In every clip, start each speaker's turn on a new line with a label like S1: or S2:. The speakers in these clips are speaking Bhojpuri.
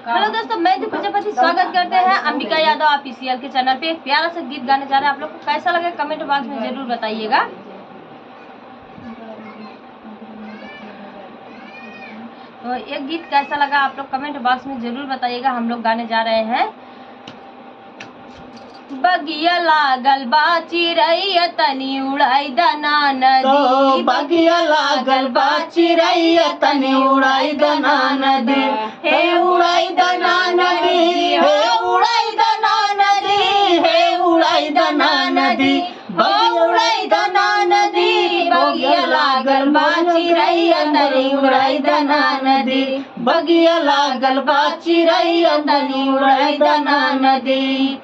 S1: हेलो दोस्तों, मैं दीप प्रजापति स्वागत करते हैं अंबिका यादव ऑफिशियल के चैनल पे। एक प्यारा सा गीत गाने जा रहे हैं। आप लोग को कैसा लगे कमेंट बॉक्स में जरूर बताइएगा। तो ये गीत कैसा लगा आप लोग कमेंट बॉक्स में जरूर बताइएगा। हम लोग गाने जा रहे हैं। बगिया लागल बा चिरैया तनी उड़ाई दना नदी,
S2: बगिया लागल बा चिरैया तनी उड़ाई दना नदी, हे उड़ाई दना नदी, हे उड़ाई दना नदी, हे उड़ाई दना नदी, उड़ाई दना नदी। बगिया लागल बा चिरैया तनी उड़ाई दना नदी, बगिया लागल बा चिरैया तनी उड़ाई दना नदी।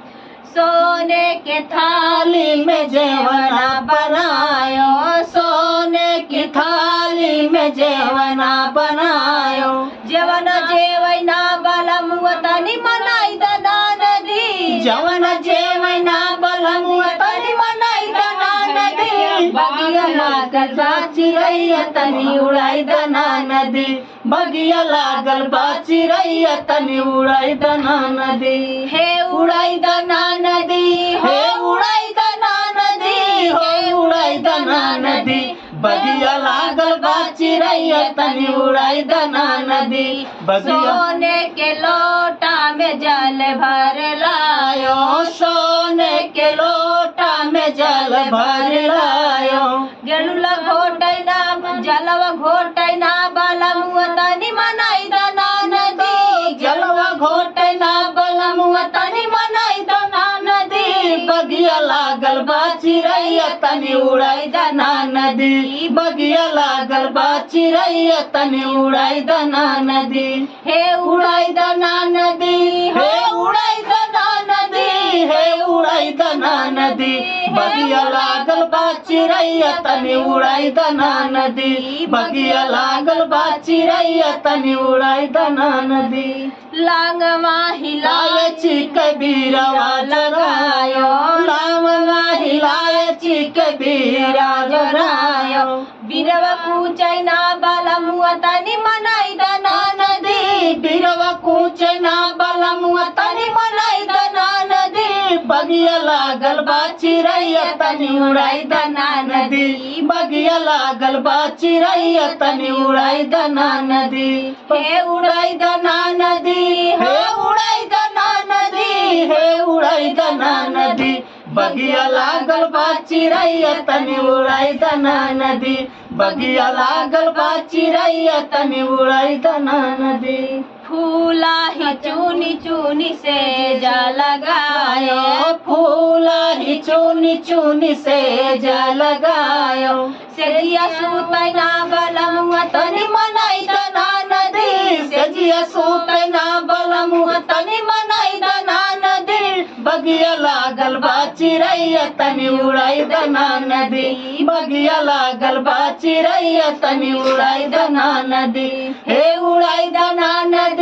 S1: सोने के
S2: थाली में जेवना बनायो, सोने की थाली में जेवना बनायो,
S1: जेवन जेवैना बलम तनी मनाई दना नदी,
S2: जवन जेवना बलम तनी मनाई दना नदी।
S1: बगिया लागल बा
S2: चिरैया तनी उड़ाई दना नदी, बगिया लागल बा चिरैया तनी उड़ाई दना नदी,
S1: हे
S2: उड़ाई दना नदी, हे उड़ाई दना नदी, हे उड़ाई दना नदी। बगिया लागल बा चिरैया तनी उड़ाई दना नदी, बगिया
S1: सोने के लोटा में जल भर लायो,
S2: सोने के लोटा में जल भर लायो,
S1: गेलुला घोटैना जलवा घोटैना बलम तनी मनाई दना नदी,
S2: जलवा घोटैना बलम तनी मनाई दना नदी। बगिया लागल बा चिरैया तनी उड़ाई दना नदी, बगिया लागल बा चिरैया तनी उड़ाई दना नदी,
S1: हे
S2: उड़ाई दना नदी, हे उड़ाई दना नदी, हे उड़ाई दना नदी। बगिया लागल बा चिरैया तनी उड़ाई दना नदी, बगिया लागल बा चिरैया तनी उड़ाई दना नदी।
S1: लांगवा हिलाए
S2: चिक बीरवा जरायो, लांगवा हिलाए चिक बीरा जरायो,
S1: बीरवा पूचैना बलम तनी मनाई दना नदी,
S2: बीरवा कूचना बलम तनी मनाई दना नदी। बगिया लागल बा चिरैया तनी उड़ाई दना नदी, बगिया लागल बा चिरैया तनी उड़ाई दना नदी,
S1: हे
S2: उड़ाई दना नदी, हे उड़ाई दना नदी, हे उड़ाई दना नदी। बगिया लागल बा चिरैया तनी उड़ाई दना नदी, बगिया लागल बा चिरैया तनी उड़ाई दना नदी।
S1: फूला ही चूनी चूनी से जा लगायो,
S2: फूला ही चूनी चूनी से जा लगायो,
S1: सेजिया सुतैना बलम
S2: तनी मनाई दना नदी, सेजिया सुतैना बलम तनी मनाई दना नदी। बगिया लागल बा चिरैया तनी उड़ाई दना नदी, बगिया लागल बा चिरैया तनी उड़ाई दना नदी, हे उड़ाई दना नदी,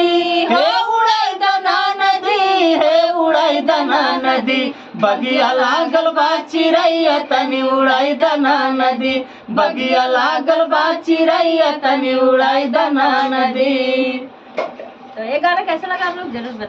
S2: हे उड़ाई दना नदी, हे उड़ाई दना नदी। बगिया लागल बा चिरैया तनी उड़ाई दना नदी, बगिया लागल बा चिरैया तनी उड़ाई दना नदी।
S1: तो ये गाना कैसा लगा आप लोग जरूर बताइए।